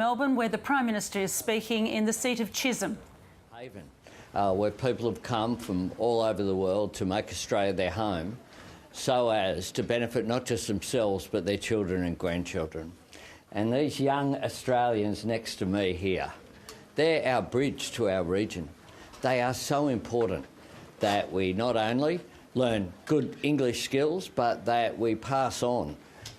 Melbourne, where the Prime Minister is speaking in the seat of Chisholm. Haven, where people have come from all over the world to make Australia their home, so as to benefit not just themselves but their children and grandchildren. And these young Australians next to me here, they're our bridge to our region. They are so important that we not only learn good English skills, but that we pass on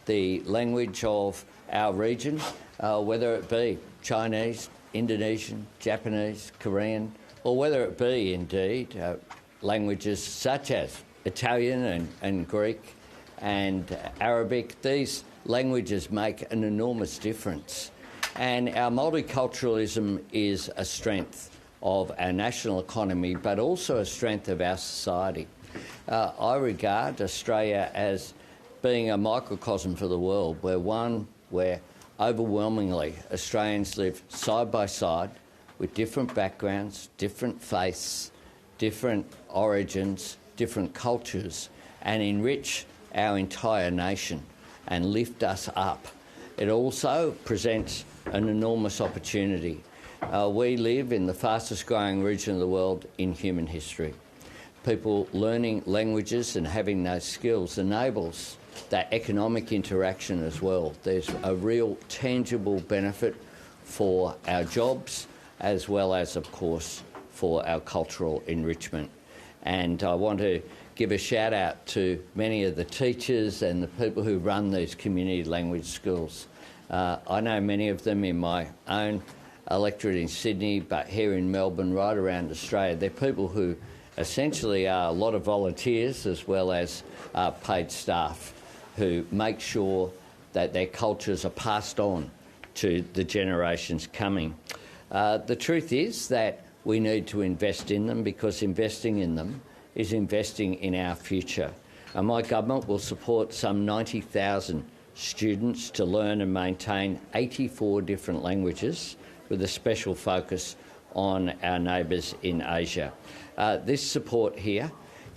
the language of our region, whether it be Chinese, Indonesian, Japanese, Korean, or whether it be, indeed, languages such as Italian and Greek and Arabic. These languages make an enormous difference. And our multiculturalism is a strength of our national economy, but also a strength of our society. I regard Australia as being a microcosm for the world, where overwhelmingly Australians live side by side with different backgrounds, different faiths, different origins, different cultures, and enrich our entire nation and lift us up. It also presents an enormous opportunity. We live in the fastest growing region of the world in human history. People learning languages and having those skills enables that economic interaction as well. There's a real tangible benefit for our jobs as well as, of course, for our cultural enrichment. And I want to give a shout out to many of the teachers and the people who run these community language schools. I know many of them in my own electorate in Sydney, but here in Melbourne, right around Australia. They're people who essentially are a lot of volunteers as well as paid staff who make sure that their cultures are passed on to the generations coming. The truth is that we need to invest in them, because investing in them is investing in our future. And my government will support some 90,000 students to learn and maintain 84 different languages, with a special focus on our neighbours in Asia. This support here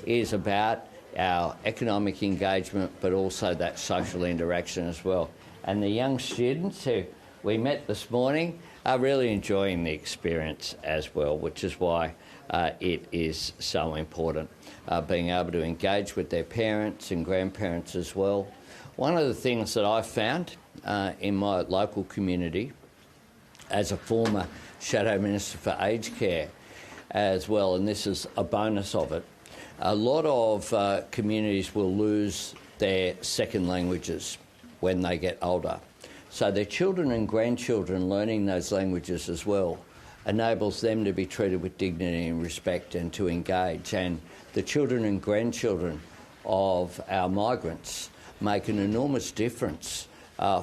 is about our economic engagement, but also that social interaction as well. And the young students who we met this morning are really enjoying the experience as well, which is why it is so important, being able to engage with their parents and grandparents as well. One of the things that I've found in my local community, as a former Shadow Minister for Aged Care as well, and this is a bonus of it, a lot of communities will lose their second languages when they get older. So their children and grandchildren learning those languages as well enables them to be treated with dignity and respect and to engage. And the children and grandchildren of our migrants make an enormous difference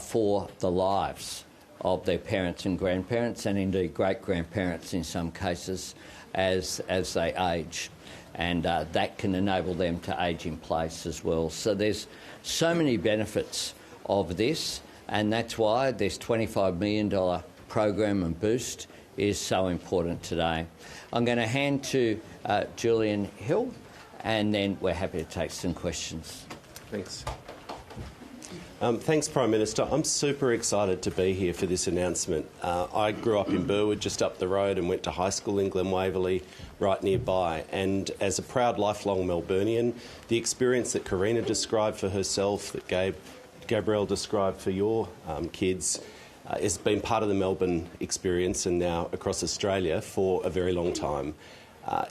for the lives of their parents and grandparents, and indeed great-grandparents in some cases, as they age. And that can enable them to age in place as well. So there's so many benefits of this, and that's why this $25 million program and boost is so important today. I'm going to hand to Julian Hill, and then we're happy to take some questions. Thanks. Thanks, Prime Minister. I'm super excited to be here for this announcement. I grew up in Burwood, just up the road, and went to high school in Glen Waverley, right nearby. And as a proud lifelong Melburnian, the experience that Karina described for herself, that Gabrielle described for your kids, has been part of the Melbourne experience and now across Australia for a very long time.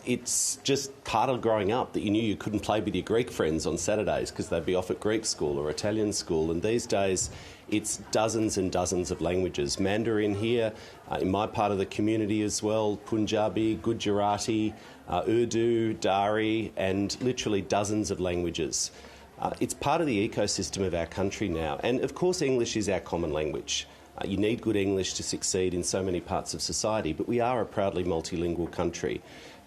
It's just part of growing up that you knew you couldn't play with your Greek friends on Saturdays because they'd be off at Greek school or Italian school. And these days, it's dozens and dozens of languages. Mandarin here, in my part of the community as well, Punjabi, Gujarati, Urdu, Dari, and literally dozens of languages. It's part of the ecosystem of our country now. And of course, English is our common language. You need good English to succeed in so many parts of society, but we are a proudly multilingual country.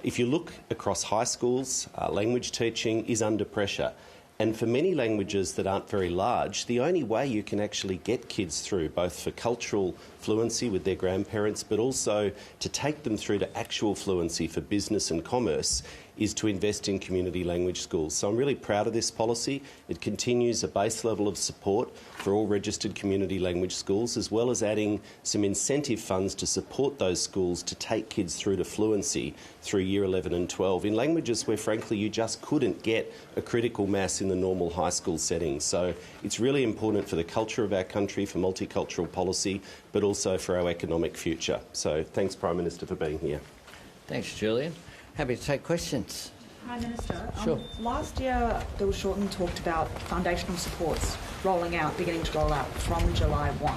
If you look across high schools, language teaching is under pressure. And for many languages that aren't very large, the only way you can actually get kids through, both for cultural fluency with their grandparents, but also to take them through to actual fluency for business and commerce, is to invest in community language schools. So I'm really proud of this policy. It continues a base level of support for all registered community language schools, as well as adding some incentive funds to support those schools to take kids through to fluency through year 11 and 12 in languages where, frankly, you just couldn't get a critical mass in the normal high school setting. So it's really important for the culture of our country, for multicultural policy, but also for our economic future. So thanks, Prime Minister, for being here. Thanks, Julian. Happy to take questions. Prime Minister, Sure. Last year Bill Shorten talked about foundational supports beginning to roll out from July 1.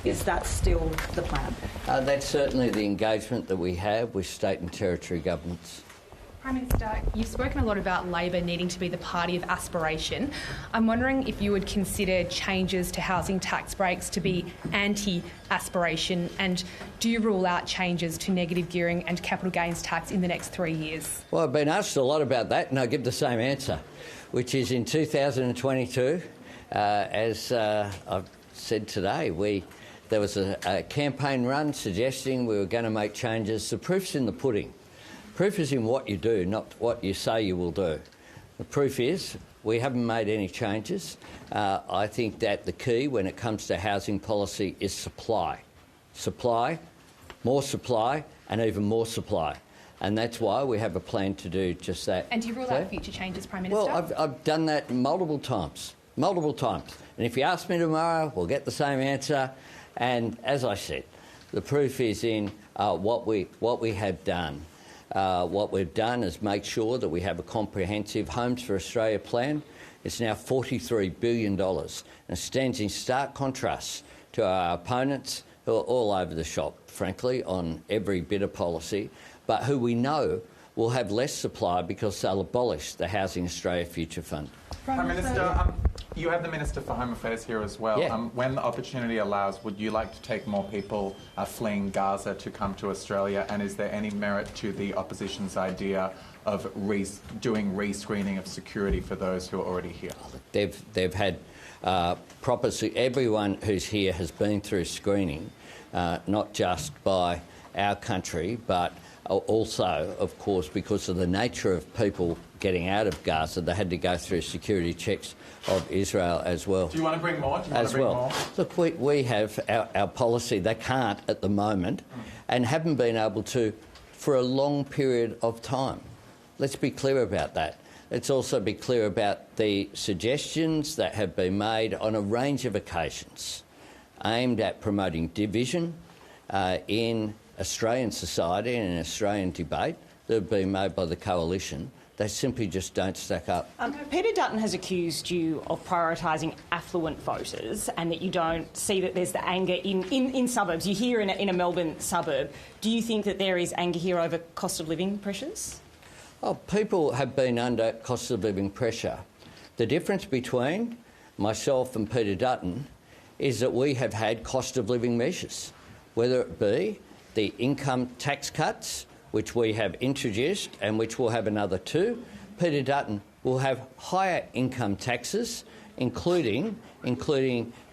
Is that still the plan? That's certainly the engagement that we have with state and territory governments. Prime Minister, you've spoken a lot about Labor needing to be the party of aspiration. I'm wondering if you would consider changes to housing tax breaks to be anti-aspiration, and do you rule out changes to negative gearing and capital gains tax in the next 3 years? Well, I've been asked a lot about that, and I give the same answer, which is in 2022, as I've said today, there was a campaign run suggesting we were going to make changes. The proof's in the pudding. Proof is in what you do, not what you say you will do. The proof is we haven't made any changes. I think that the key when it comes to housing policy is supply. Supply, and even more supply. And that's why we have a plan to do just that. And do you rule out future changes, Prime Minister? Well, I've done that multiple times. And if you ask me tomorrow, we'll get the same answer. And as I said, the proof is in what we have done. What we've done is make sure that we have a comprehensive Homes for Australia plan. It's now $43 billion and stands in stark contrast to our opponents who are all over the shop, frankly, on every bit of policy, but who we know will have less supply because they'll abolish the Housing Australia Future Fund. Prime Minister, you have the Minister for Home Affairs here as well. Yeah. When the opportunity allows, would you like to take more people fleeing Gaza to come to Australia? And is there any merit to the opposition's idea of doing rescreening of security for those who are already here? They've had everyone who's here has been through screening, not just by our country, but also, of course, because of the nature of people getting out of Gaza, they had to go through security checks of Israel as well. Do you want to bring more? Look, we have our policy. They can't at the moment and haven't been able to for a long period of time. Let's be clear about that. Let's also be clear about the suggestions that have been made on a range of occasions aimed at promoting division in Australian society and in Australian debate that have been made by the coalition. They simply just don't stack up. Peter Dutton has accused you of prioritising affluent voters and that you don't see that there's the anger in suburbs. You're here in a Melbourne suburb. Do you think that there is anger here over cost of living pressures? Oh, people have been under cost of living pressure. The difference between myself and Peter Dutton is that we have had cost of living measures, whether it be the income tax cuts, which we have introduced and which will have another 2. Peter Dutton will have higher income taxes, including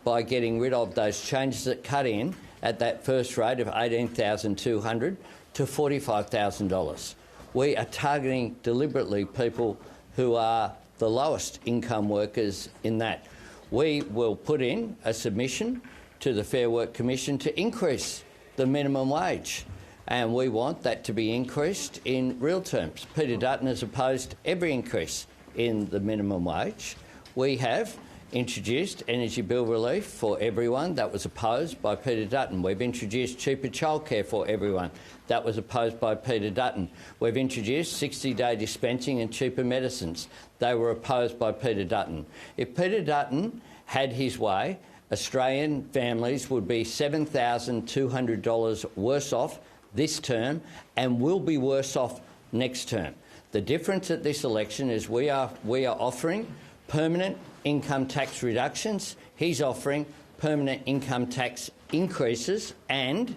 by getting rid of those changes that cut in at that first rate of $18,200 to $45,000. We are targeting deliberately people who are the lowest income workers in that. We will put in a submission to the Fair Work Commission to increase the minimum wage, and we want that to be increased in real terms. Peter Dutton has opposed every increase in the minimum wage. We have introduced energy bill relief for everyone. That was opposed by Peter Dutton. We've introduced cheaper childcare for everyone. That was opposed by Peter Dutton. We've introduced 60-day dispensing and cheaper medicines. They were opposed by Peter Dutton. If Peter Dutton had his way, Australian families would be $7,200 worse off this term and will be worse off next term. The difference at this election is we are offering permanent income tax reductions. He's offering permanent income tax increases and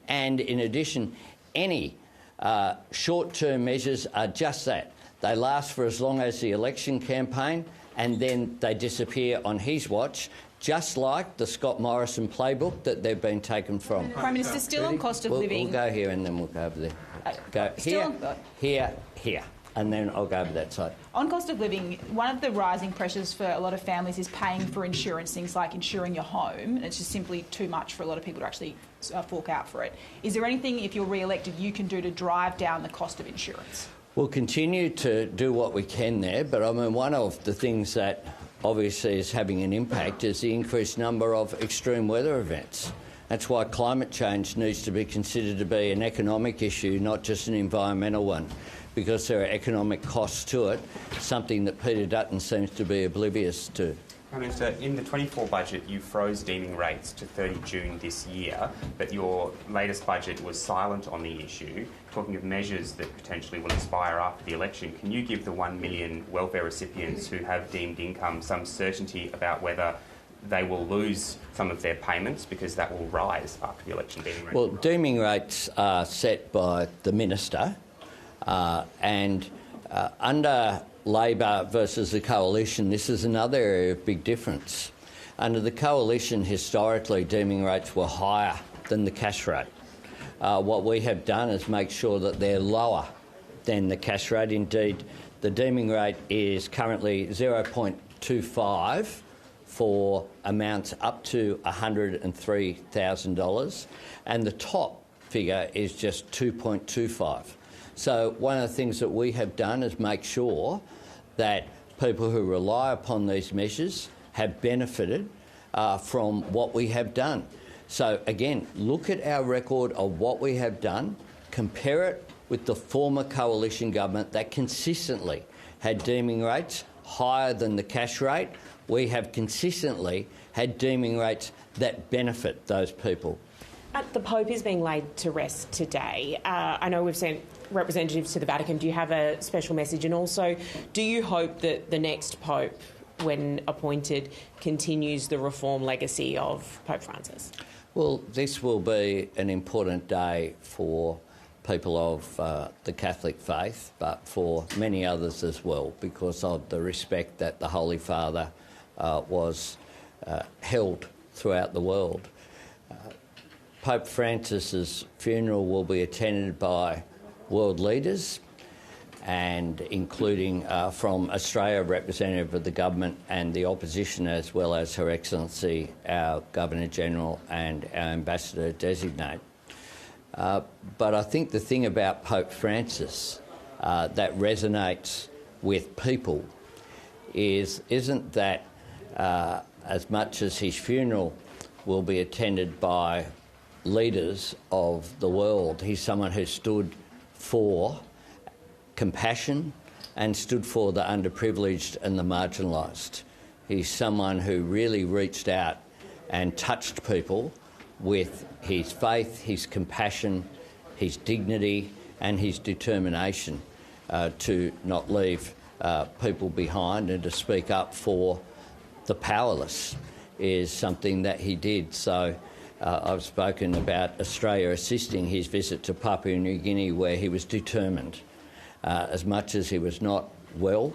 in addition, any short-term measures are just that. They last for as long as the election campaign and then they disappear on his watch, just like the Scott Morrison playbook that they've been taken from. Prime Minister, still on cost of We'll living. go here and then we'll go over there. Go still here, and then I'll go over that side. On cost of living, one of the rising pressures for a lot of families is paying for insurance, things like insuring your home, and it's just simply too much for a lot of people to actually fork out for it. Is there anything, if you're re-elected, you can do to drive down the cost of insurance? We'll continue to do what we can there, but I mean, one of the things that obviously is having an impact is the increased number of extreme weather events. That's why climate change needs to be considered to be an economic issue, not just an environmental one, because there are economic costs to it, something that Peter Dutton seems to be oblivious to. Prime Minister, in the 24 budget, you froze deeming rates to 30 June this year, but your latest budget was silent on the issue, talking of measures that potentially will expire after the election. Can you give the 1 million welfare recipients who have deemed income some certainty about whether they will lose some of their payments because that will rise after the election? Deeming rates well, deeming rates are set by the Minister, and under Labor versus the Coalition, this is another area of big difference. Under the Coalition, historically, deeming rates were higher than the cash rate. What we have done is make sure that they're lower than the cash rate. Indeed, the deeming rate is currently 0.25 for amounts up to $103,000, and the top figure is just 2.25. So one of the things that we have done is make sure that people who rely upon these measures have benefited from what we have done. So again, look at our record of what we have done, compare it with the former coalition government that consistently had deeming rates higher than the cash rate. We have consistently had deeming rates that benefit those people. The Pope is being laid to rest today. I know we've sent representatives to the Vatican. Do you have a special message? And also, do you hope that the next Pope, when appointed, continues the reform legacy of Pope Francis? Well, this will be an important day for people of the Catholic faith, but for many others as well, because of the respect that the Holy Father was held throughout the world. Pope Francis's funeral will be attended by world leaders, and including from Australia, a representative of the government and the opposition, as well as Her Excellency, our Governor-General and our Ambassador-designate. But I think the thing about Pope Francis that resonates with people isn't that as much as his funeral will be attended by leaders of the world, he's someone who stood for compassion and stood for the underprivileged and the marginalised. He's someone who really reached out and touched people with his faith, his compassion, his dignity and his determination to not leave people behind and to speak up for the powerless is something that he did. So I've spoken about Australia assisting his visit to Papua New Guinea, where he was determined, as much as he was not well,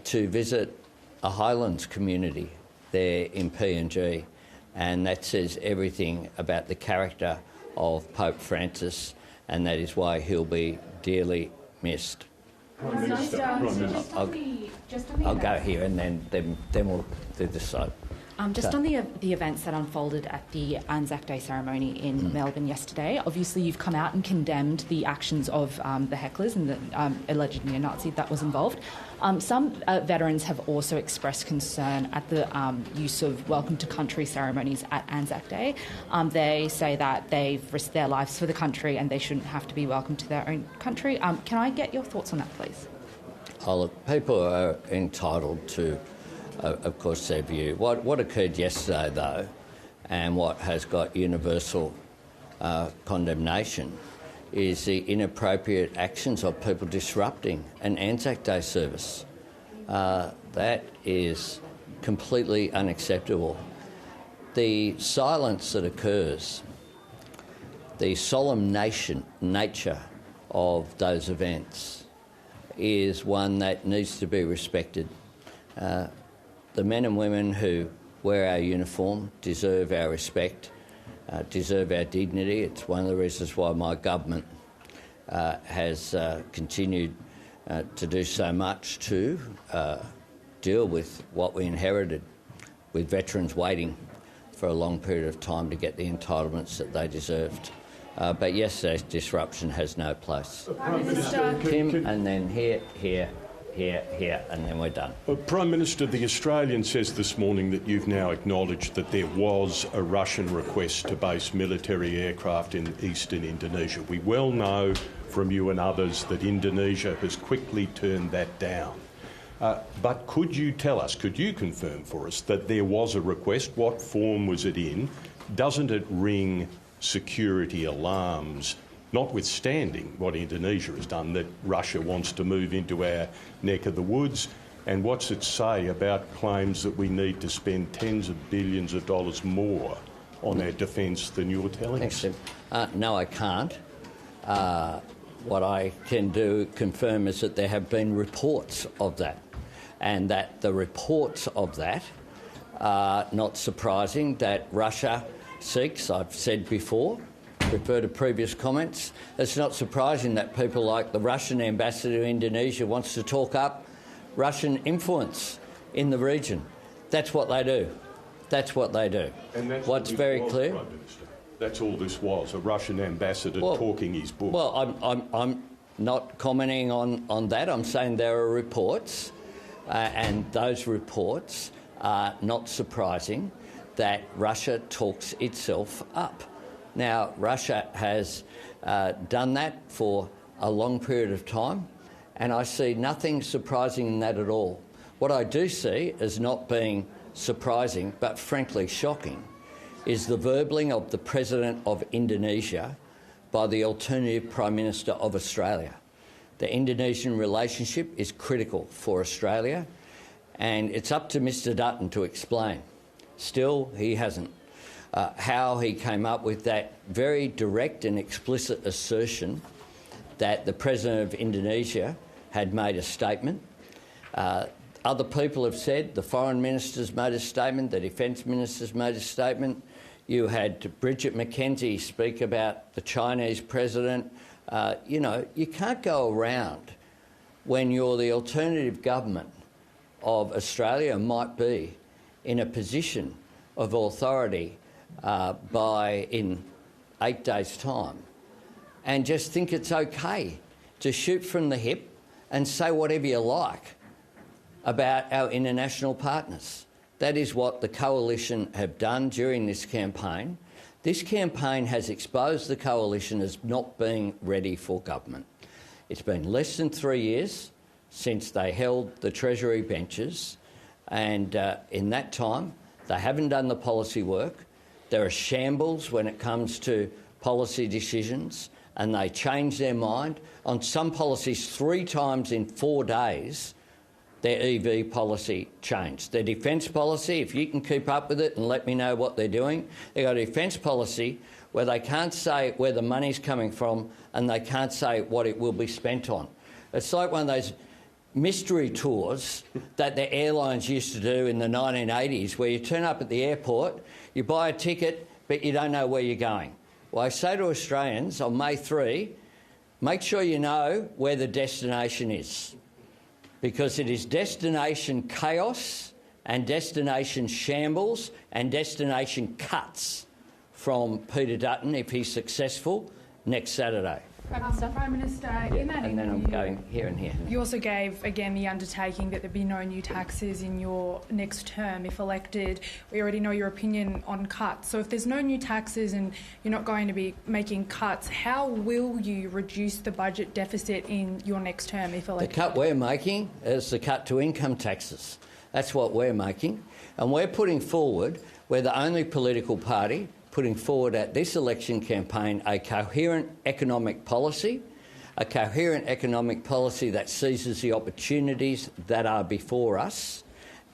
to visit a Highlands community there in PNG. And that says everything about the character of Pope Francis, and that is why he'll be dearly missed. I'll go here and then we'll do this side. Just on the events that unfolded at the Anzac Day ceremony in Melbourne yesterday, obviously you've come out and condemned the actions of the hecklers and the alleged neo-Nazi that was involved. Some veterans have also expressed concern at the use of welcome to country ceremonies at Anzac Day. They say that they've risked their lives for the country and they shouldn't have to be welcome to their own country. Can I get your thoughts on that, please? Oh, look, people are entitled to, of course, their view. What occurred yesterday, though, and what has got universal condemnation is the inappropriate actions of people disrupting an Anzac Day service. That is completely unacceptable. The silence that occurs, the solemn nature of those events is one that needs to be respected. The men and women who wear our uniform, deserve our respect, deserve our dignity. It's one of the reasons why my government has continued to do so much to deal with what we inherited, with veterans waiting for a long period of time to get the entitlements that they deserved. But yesterday's disruption has no place. Tim, and then here, and then we're done. Prime Minister, the Australian says this morning that you've now acknowledged that there was a Russian request to base military aircraft in eastern Indonesia. We well know from you and others that Indonesia has quickly turned that down. But could you tell us, could you confirm for us that there was a request? What form was it in? Doesn't it ring security alarms, notwithstanding what Indonesia has done, that Russia wants to move into our neck of the woods? And what's it say about claims that we need to spend tens of billions of dollars more on our defence than you're telling us? No, I can't. What I can confirm is that there have been reports of that, and that the reports of that are not surprising, that Russia seeks, I've said before, refer to previous comments, it's not surprising that people like the Russian ambassador to Indonesia wants to talk up Russian influence in the region. That's what they do. That's what they do. And that's what's very clear. Prime Minister. That's all this was, a Russian ambassador talking his book. Well, I'm not commenting on that. I'm saying there are reports, and those reports are not surprising, that Russia talks itself up. Now, Russia has done that for a long period of time, and I see nothing surprising in that at all. What I do see as not being surprising, but frankly shocking, is the verbling of the President of Indonesia by the alternative Prime Minister of Australia. The Indonesian relationship is critical for Australia, and it's up to Mr Dutton to explain. Still, he hasn't. How he came up with that very direct and explicit assertion that the President of Indonesia had made a statement. Other people have said, the Foreign Minister's made a statement, the Defence Minister's made a statement. You had Bridget McKenzie speak about the Chinese President. You know, you can't go around when you're the alternative government of Australia, might be in a position of authority in 8 days' time, and just think it's okay to shoot from the hip and say whatever you like about our international partners. That is what the coalition have done during this campaign. This campaign has exposed the coalition as not being ready for government. It's been less than 3 years since they held the Treasury benches, and in that time they haven't done the policy work. There are shambles when it comes to policy decisions, and they change their mind on some policies 3 times in 4 days. Their EV policy changed. Their defence policy, if you can keep up with it and let me know what they're doing, they've got a defence policy where they can't say where the money's coming from and they can't say what it will be spent on. It's like one of those mystery tours that the airlines used to do in the 1980s, where you turn up at the airport, you buy a ticket, but you don't know where you're going. Well, I say to Australians on May 3, make sure you know where the destination is, because it is destination chaos and destination shambles and destination cuts from Peter Dutton, if he's successful, next Saturday. Prime Minister, in that and then I'm going here and here. You also gave, again, the undertaking that there'd be no new taxes in your next term if elected. We already know your opinion on cuts. So if there's no new taxes and you're not going to be making cuts, how will you reduce the budget deficit in your next term if elected? The cut we're making is the cut to income taxes. That's what we're making. And we're putting forward, we're the only political party putting forward at this election campaign a coherent economic policy that seizes the opportunities that are before us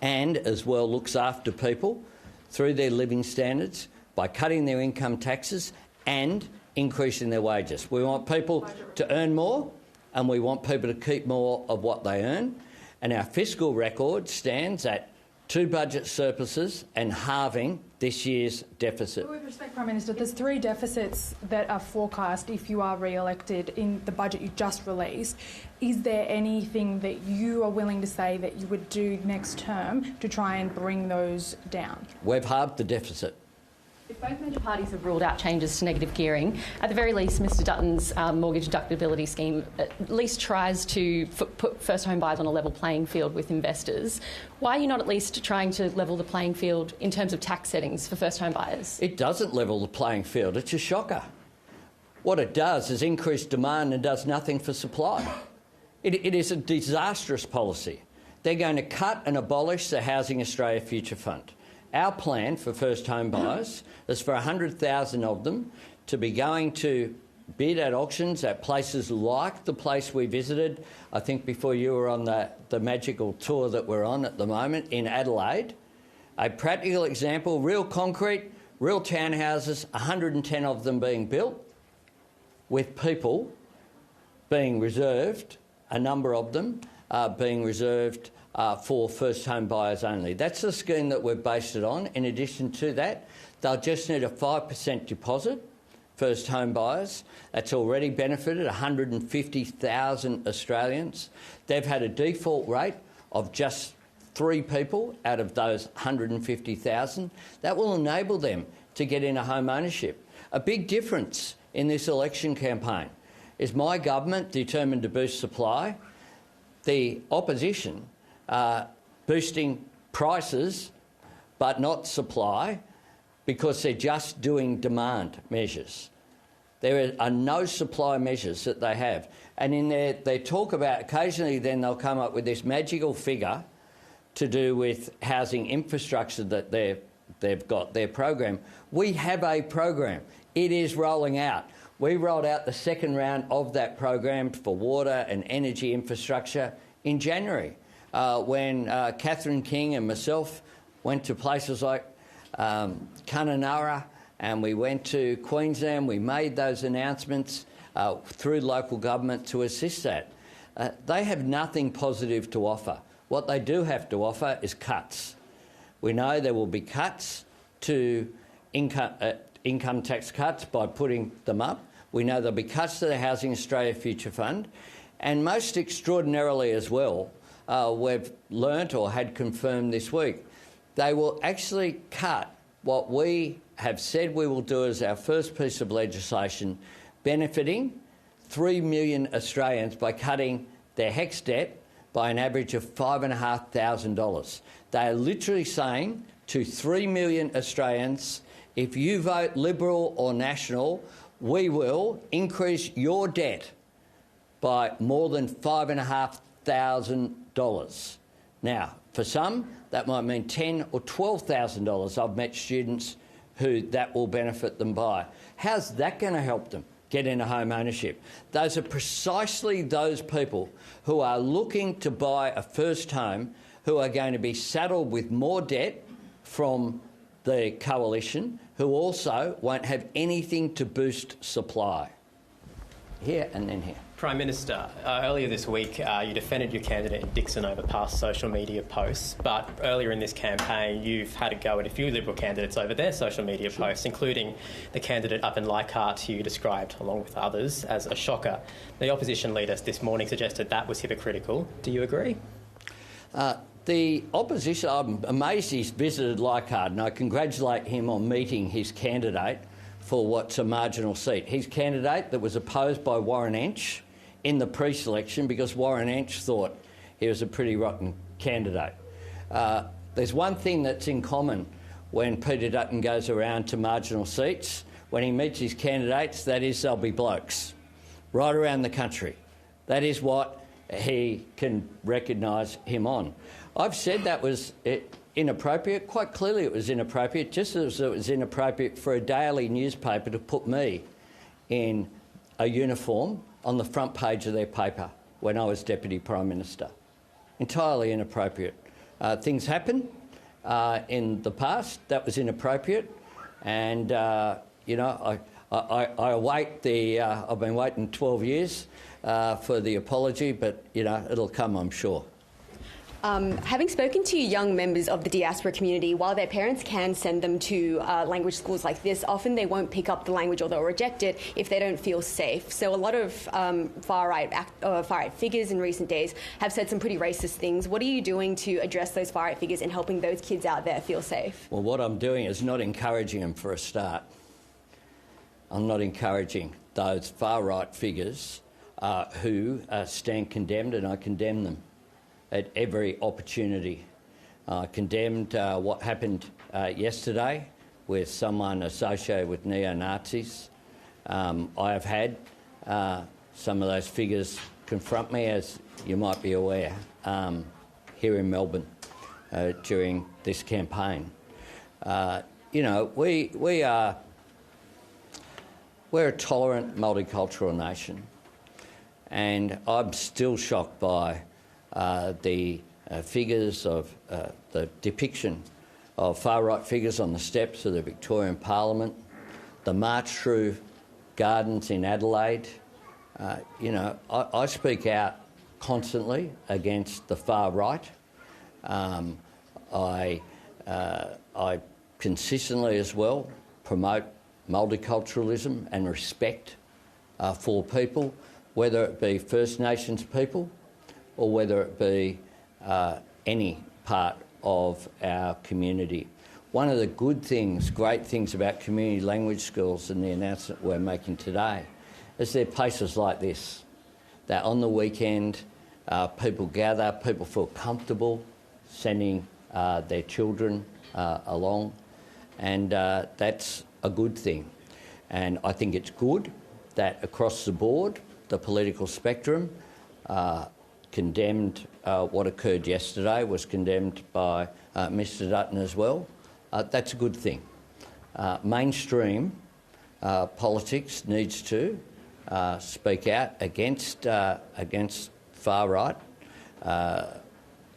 and as well looks after people through their living standards by cutting their income taxes and increasing their wages. We want people to earn more and we want people to keep more of what they earn, and our fiscal record stands at two budget surpluses and halving this year's deficit. With respect, Prime Minister, there's three deficits that are forecast if you are re-elected in the budget you just released. Is there anything that you are willing to say that you would do next term to try and bring those down? We've halved the deficit. If both major parties have ruled out changes to negative gearing, at the very least, Mr Dutton's mortgage deductibility scheme at least tries to put first home buyers on a level playing field with investors. Why are you not at least trying to level the playing field in terms of tax settings for first home buyers? It doesn't level the playing field. It's a shocker. What it does is increase demand and does nothing for supply. It is a disastrous policy. They're going to cut and abolish the Housing Australia Future Fund. Our plan for first home buyers is for 100,000 of them to be going to bid at auctions at places like the place we visited, I think before you were on the magical tour that we're on at the moment in Adelaide. A practical example, real concrete, real townhouses, 110 of them being built with people being reserved, a number of them being reserved for first home buyers only. That's the scheme that we've based it on. In addition to that, they'll just need a 5% deposit, first home buyers. That's already benefited 150,000 Australians. They've had a default rate of just 3 people out of those 150,000. That will enable them to get into home ownership. A big difference in this election campaign is my government determined to boost supply, the opposition boosting prices but not supply because they're just doing demand measures. There are no supply measures that they have. And in there, they talk about, occasionally then they'll come up with this magical figure to do with housing infrastructure that they've got, their program. We have a program. It is rolling out. We rolled out the second round of that program for water and energy infrastructure in January. When Catherine King and myself went to places like Kununurra and we went to Queensland, we made those announcements through local government to assist that. They have nothing positive to offer. What they do have to offer is cuts. We know there will be cuts to income tax cuts by putting them up. We know there'll be cuts to the Housing Australia Future Fund. And most extraordinarily as well, we've learnt or had confirmed this week, they will actually cut what we have said we will do as our first piece of legislation, benefiting 3 million Australians by cutting their HECS debt by an average of $5,500. They are literally saying to 3 million Australians, if you vote Liberal or National, we will increase your debt by more than $5,500. Now, for some, that might mean $10,000 or $12,000. I've met students who that will benefit them by. How's that going to help them get into home ownership? Those are precisely those people who are looking to buy a first home who are going to be saddled with more debt from the coalition, who also won't have anything to boost supply. Here and then here. Prime Minister, earlier this week you defended your candidate in Dixon over past social media posts, but earlier in this campaign you've had a go at a few Liberal candidates over their social media posts, including the candidate up in Leichhardt who you described, along with others, as a shocker. The opposition leader this morning suggested that was hypocritical. Do you agree? The opposition, I'm amazed he's visited Leichhardt, and I congratulate him on meeting his candidate for what's a marginal seat. His candidate that was opposed by Warren Entsch in the pre-selection because Warren Entsch thought he was a pretty rotten candidate. There's one thing that's in common when Peter Dutton goes around to marginal seats. When he meets his candidates, that is, they'll be blokes right around the country. That is what he can recognise him on. I've said that was inappropriate. Quite clearly it was inappropriate, just as it was inappropriate for a daily newspaper to put me in a uniform on the front page of their paper when I was Deputy Prime Minister. Entirely inappropriate. Things happen in the past. That was inappropriate. And, you know, I await the... I've been waiting 12 years for the apology, but, you know, it'll come, I'm sure. Having spoken to young members of the diaspora community, while their parents can send them to language schools like this, often they won't pick up the language or they'll reject it if they don't feel safe. So a lot of far-right figures in recent days have said some pretty racist things. What are you doing to address those far-right figures and helping those kids out there feel safe? Well, what I'm doing is not encouraging them for a start. I'm not encouraging those far-right figures who stand condemned, and I condemn them at every opportunity. I condemned what happened yesterday with someone associated with neo-Nazis. I have had some of those figures confront me, as you might be aware, here in Melbourne during this campaign. You know, we're a tolerant, multicultural nation, and I'm still shocked by the figures of the depiction of far-right figures on the steps of the Victorian Parliament, the march through gardens in Adelaide. You know, I speak out constantly against the far right. I consistently as well promote multiculturalism and respect for people, whether it be First Nations people or whether it be any part of our community. One of the good things, great things about community language schools and the announcement we're making today is they're places like this, that on the weekend people gather, people feel comfortable sending their children along, and that's a good thing. And I think it's good that across the board, the political spectrum condemned what occurred yesterday, was condemned by Mr Dutton as well. That's a good thing. Mainstream politics needs to speak out against far-right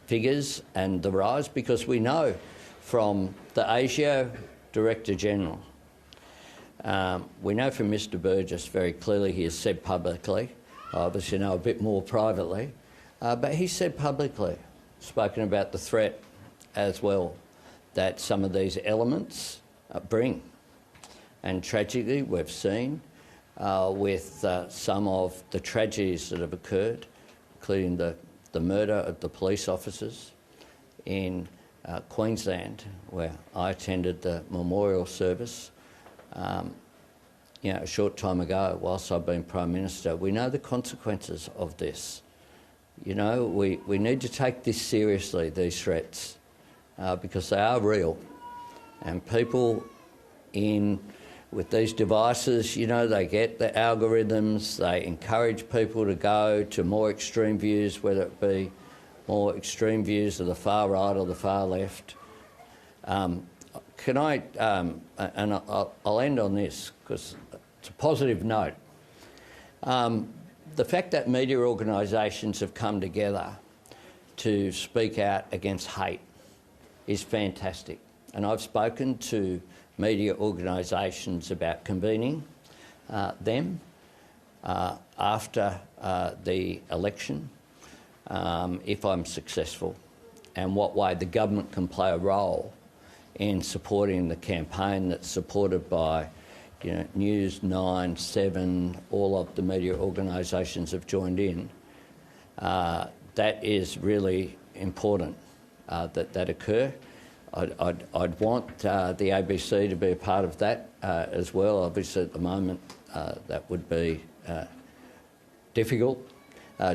figures and the rise, because we know from the ASIO Director General, we know from Mr Burgess very clearly, he has said publicly, I obviously know a bit more privately, but he said publicly, spoken about the threat as well that some of these elements bring. And tragically, we've seen with some of the tragedies that have occurred, including the murder of the police officers in Queensland, where I attended the memorial service, you know, a short time ago, whilst I've been Prime Minister. We know the consequences of this. You know, we need to take this seriously, these threats, because they are real. And people with these devices, you know, they get the algorithms, they encourage people to go to more extreme views, whether it be more extreme views of the far right or the far left. Can I, and I'll end on this because it's a positive note. The fact that media organisations have come together to speak out against hate is fantastic. And I've spoken to media organisations about convening them after the election, if I'm successful, and what way the government can play a role in supporting the campaign that's supported by, you know, News, 9, 7, all of the media organisations have joined in. That is really important that occur. I'd want the ABC to be a part of that as well. Obviously, at the moment, that would be difficult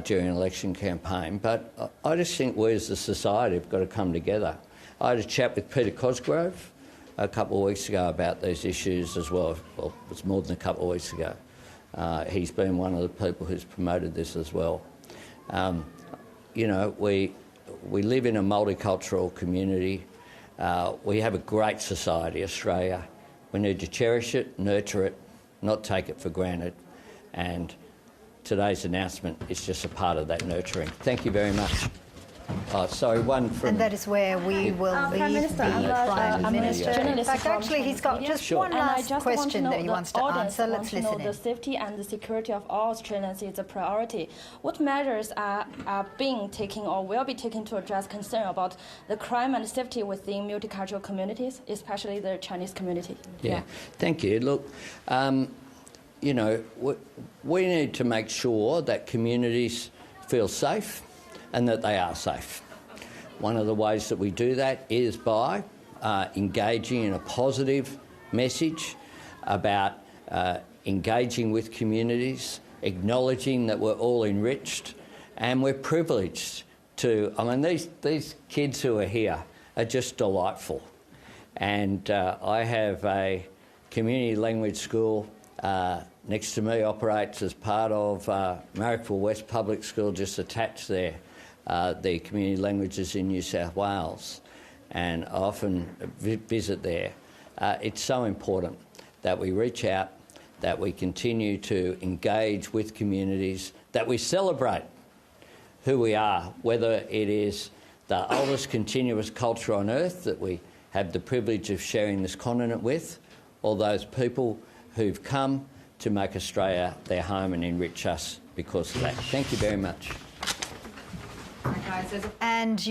during an election campaign. But I just think we as a society have got to come together. I had a chat with Peter Cosgrove a couple of weeks ago about these issues as well. Well, it was more than a couple of weeks ago. He's been one of the people who's promoted this as well. You know, we live in a multicultural community. We have a great society, Australia. We need to cherish it, nurture it, not take it for granted. And today's announcement is just a part of that nurturing. Thank you very much. Sorry, one from... And that is where we will leave Prime Minister, the Prime Minister. In fact, from actually, he's got just Sure. one last just question want that he wants to answer. Let's listen The in. safety and the security of all Australians is a priority. What measures are being taken or will be taken to address concern about the crime and safety within multicultural communities, especially the Chinese community? Yeah, thank you. Look, you know, we need to make sure that communities feel safe and that they are safe. One of the ways that we do that is by engaging in a positive message about engaging with communities, acknowledging that we're all enriched and we're privileged to... I mean, these kids who are here are just delightful. And I have a community language school next to me, operates as part of Marrickville West Public School, just attached there, the community languages in New South Wales, and I often visit there. It's so important that we reach out, that we continue to engage with communities, that we celebrate who we are, whether it is the oldest continuous culture on earth that we have the privilege of sharing this continent with, or those people who've come to make Australia their home and enrich us because of that. Thank you very much. And you